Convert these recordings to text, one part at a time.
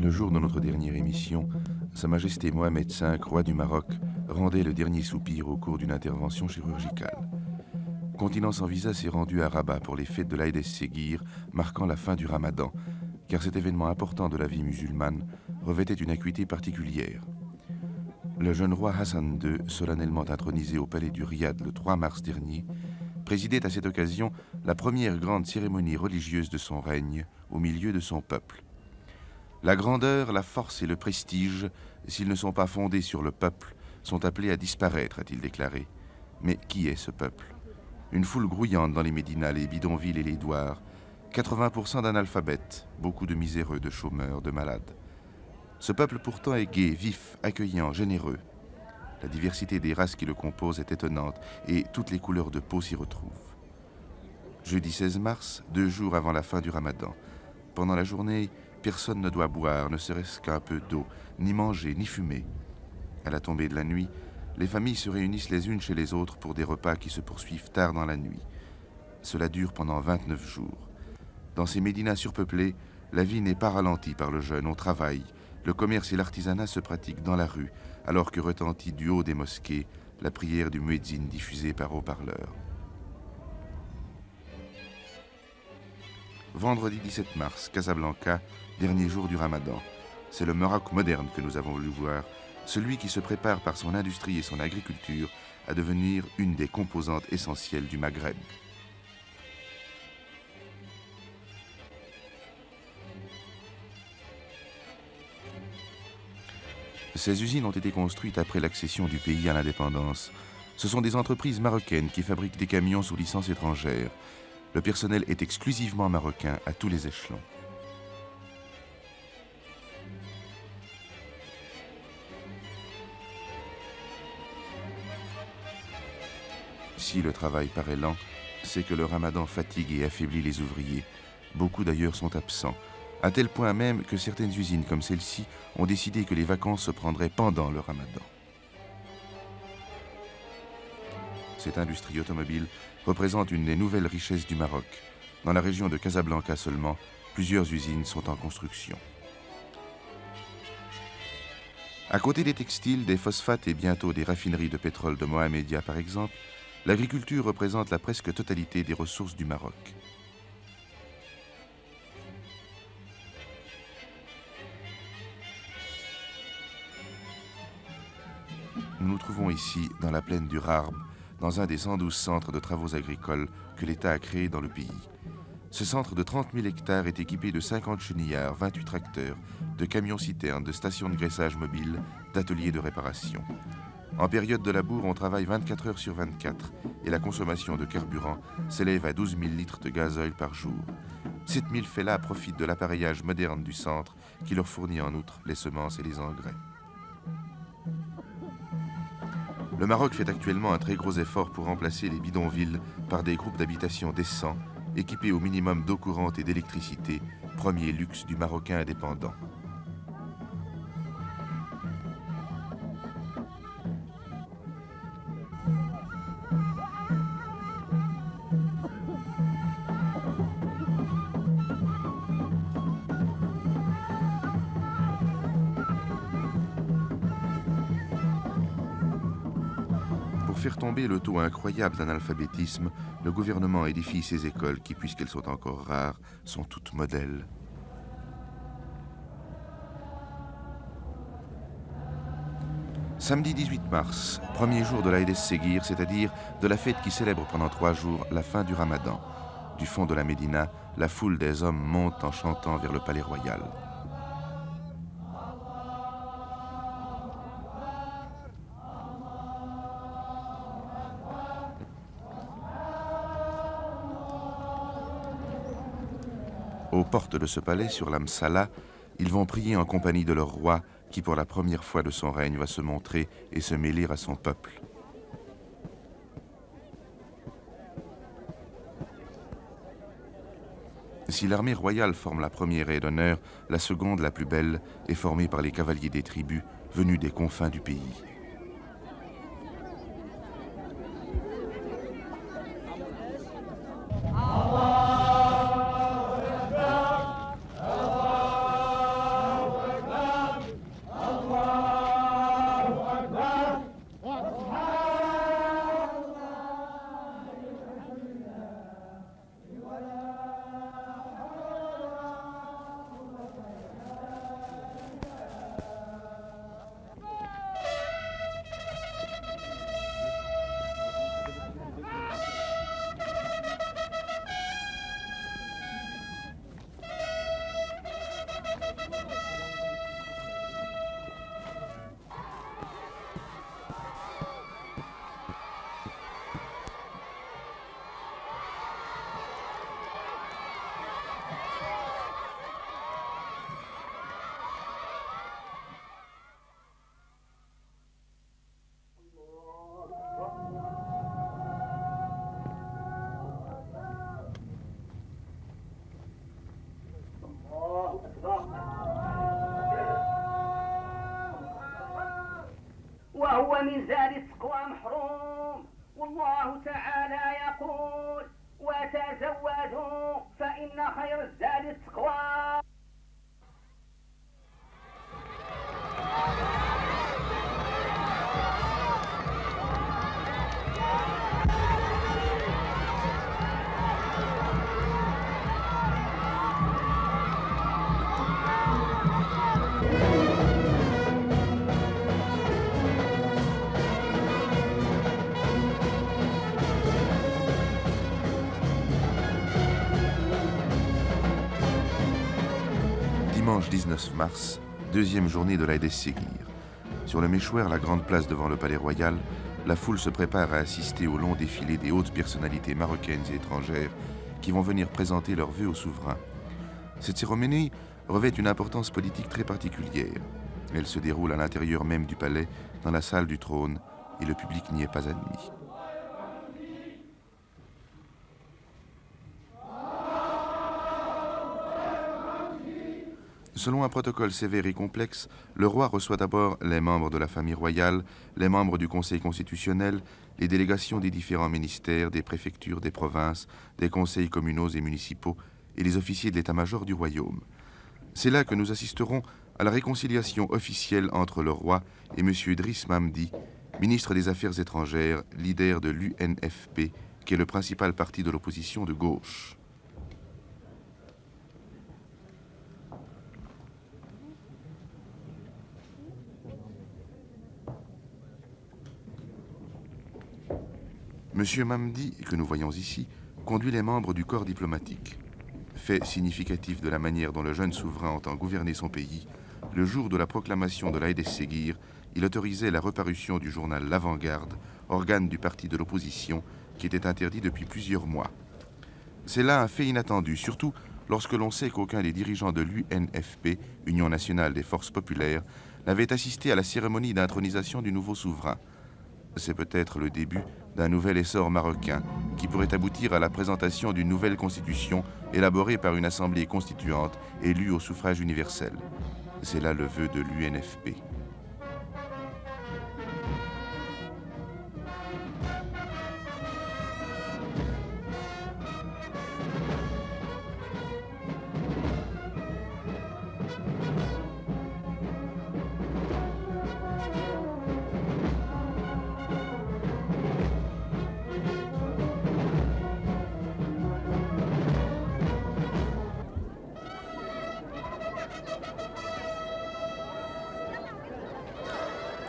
Le jour de notre dernière émission, Sa Majesté Mohamed V, roi du Maroc, rendait le dernier soupir au cours d'une intervention chirurgicale. Continent sans visa s'est rendu à Rabat pour les fêtes de l'Aïd es-Séguir, marquant la fin du Ramadan, car cet événement important de la vie musulmane revêtait une acuité particulière. Le jeune roi Hassan II, solennellement intronisé au palais du Riyad le 3 mars dernier, présidait à cette occasion la première grande cérémonie religieuse de son règne au milieu de son peuple. La grandeur, la force et le prestige, s'ils ne sont pas fondés sur le peuple, sont appelés à disparaître, a-t-il déclaré. Mais qui est ce peuple? Une foule grouillante dans les médinas, les bidonvilles et les douars, 80% d'analphabètes, beaucoup de miséreux, de chômeurs, de malades. Ce peuple pourtant est gai, vif, accueillant, généreux. La diversité des races qui le composent est étonnante et toutes les couleurs de peau s'y retrouvent. Jeudi 16 mars, 2 jours avant la fin du Ramadan. Pendant la journée, personne ne doit boire, ne serait-ce qu'un peu d'eau, ni manger, ni fumer. À la tombée de la nuit, les familles se réunissent les unes chez les autres pour des repas qui se poursuivent tard dans la nuit. Cela dure pendant 29 jours. Dans ces médinas surpeuplés, la vie n'est pas ralentie par le jeûne, on travaille. Le commerce et l'artisanat se pratiquent dans la rue, alors que retentit du haut des mosquées la prière du muezzin diffusée par haut-parleur. Vendredi 17 mars, Casablanca, dernier jour du Ramadan. C'est le Maroc moderne que nous avons voulu voir, celui qui se prépare par son industrie et son agriculture à devenir une des composantes essentielles du Maghreb. Ces usines ont été construites après l'accession du pays à l'indépendance. Ce sont des entreprises marocaines qui fabriquent des camions sous licence étrangère. Le personnel est exclusivement marocain à tous les échelons. Si le travail paraît lent, c'est que le Ramadan fatigue et affaiblit les ouvriers. Beaucoup d'ailleurs sont absents, à tel point même que certaines usines comme celle-ci ont décidé que les vacances se prendraient pendant le Ramadan. Cette industrie automobile représente une des nouvelles richesses du Maroc. Dans la région de Casablanca seulement, plusieurs usines sont en construction. À côté des textiles, des phosphates et bientôt des raffineries de pétrole de Mohamedia par exemple, l'agriculture représente la presque totalité des ressources du Maroc. Nous nous trouvons ici, dans la plaine du Rarb, dans un des 112 centres de travaux agricoles que l'État a créés dans le pays. Ce centre de 30 000 hectares est équipé de 50 chenillards, 28 tracteurs, de camions-citernes, de stations de graissage mobile, d'ateliers de réparation. En période de labour, on travaille 24 heures sur 24 et la consommation de carburant s'élève à 12 000 litres de gasoil par jour. 7 000 fellahs profitent de l'appareillage moderne du centre qui leur fournit en outre les semences et les engrais. Le Maroc fait actuellement un très gros effort pour remplacer les bidonvilles par des groupes d'habitation décents, équipés au minimum d'eau courante et d'électricité, premier luxe du Marocain indépendant. Pour faire tomber le taux incroyable d'analphabétisme, le gouvernement édifie ces écoles qui, puisqu'elles sont encore rares, sont toutes modèles. Samedi 18 mars, premier jour de l'Aïd es-Séguir, c'est-à-dire de la fête qui célèbre pendant 3 jours la fin du Ramadan. Du fond de la Médina, la foule des hommes monte en chantant vers le palais royal. Aux portes de ce palais, sur la Msala, ils vont prier en compagnie de leur roi qui, pour la première fois de son règne, va se montrer et se mêler à son peuple. Si l'armée royale forme la première aide d'honneur, la seconde, la plus belle, est formée par les cavaliers des tribus venus des confins du pays. ومن زاد التقوى محروم والله تعالى يقول وتزودوا فإن خير الزاد التقوى. Dimanche 19 mars, deuxième journée de l'Aïd es-Séguir. Sur le Méchouer, la grande place devant le Palais Royal, la foule se prépare à assister au long défilé des hautes personnalités marocaines et étrangères qui vont venir présenter leurs vœux au souverain. Cette cérémonie revêt une importance politique très particulière. Elle se déroule à l'intérieur même du palais, dans la salle du trône, et le public n'y est pas admis. Selon un protocole sévère et complexe, le roi reçoit d'abord les membres de la famille royale, les membres du Conseil constitutionnel, les délégations des différents ministères, des préfectures, des provinces, des conseils communaux et municipaux et les officiers de l'état-major du royaume. C'est là que nous assisterons à la réconciliation officielle entre le roi et M. Driss Mamdi, ministre des Affaires étrangères, leader de l'UNFP, qui est le principal parti de l'opposition de gauche. M. Mamdi, que nous voyons ici, conduit les membres du corps diplomatique. Fait significatif de la manière dont le jeune souverain entend gouverner son pays, le jour de la proclamation de l'Aïd es-Séguir, il autorisait la reparution du journal L'Avant-Garde, organe du parti de l'opposition, qui était interdit depuis plusieurs mois. C'est là un fait inattendu, surtout lorsque l'on sait qu'aucun des dirigeants de l'UNFP, Union nationale des forces populaires, n'avait assisté à la cérémonie d'intronisation du nouveau souverain. C'est peut-être le début d'un nouvel essor marocain qui pourrait aboutir à la présentation d'une nouvelle constitution élaborée par une assemblée constituante élue au suffrage universel. C'est là le vœu de l'UNFP.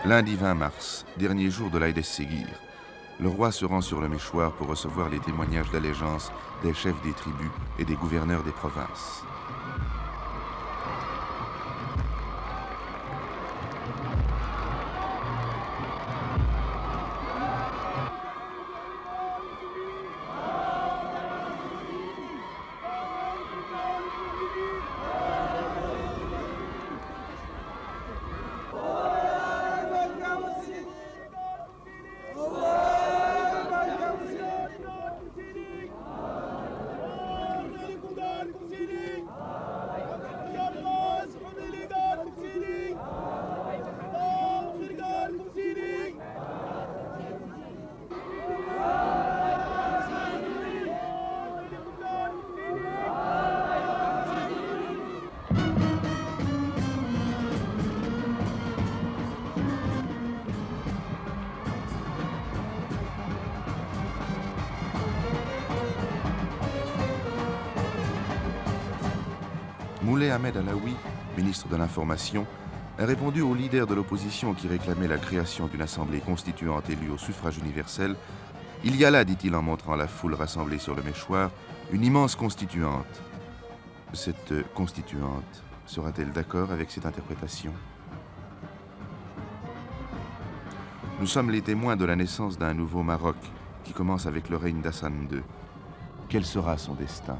Lundi 20 mars, dernier jour de l'Aïd es-Séguir, le roi se rend sur le Méchouar pour recevoir les témoignages d'allégeance des chefs des tribus et des gouverneurs des provinces. Moulay Ahmed Alaoui, ministre de l'Information, a répondu aux leaders de l'opposition qui réclamaient la création d'une assemblée constituante élue au suffrage universel. Il y a là, dit-il en montrant la foule rassemblée sur le Méchouar, une immense constituante. Cette constituante sera-t-elle d'accord avec cette interprétation? Nous sommes les témoins de la naissance d'un nouveau Maroc qui commence avec le règne d'Hassan II. Quel sera son destin ?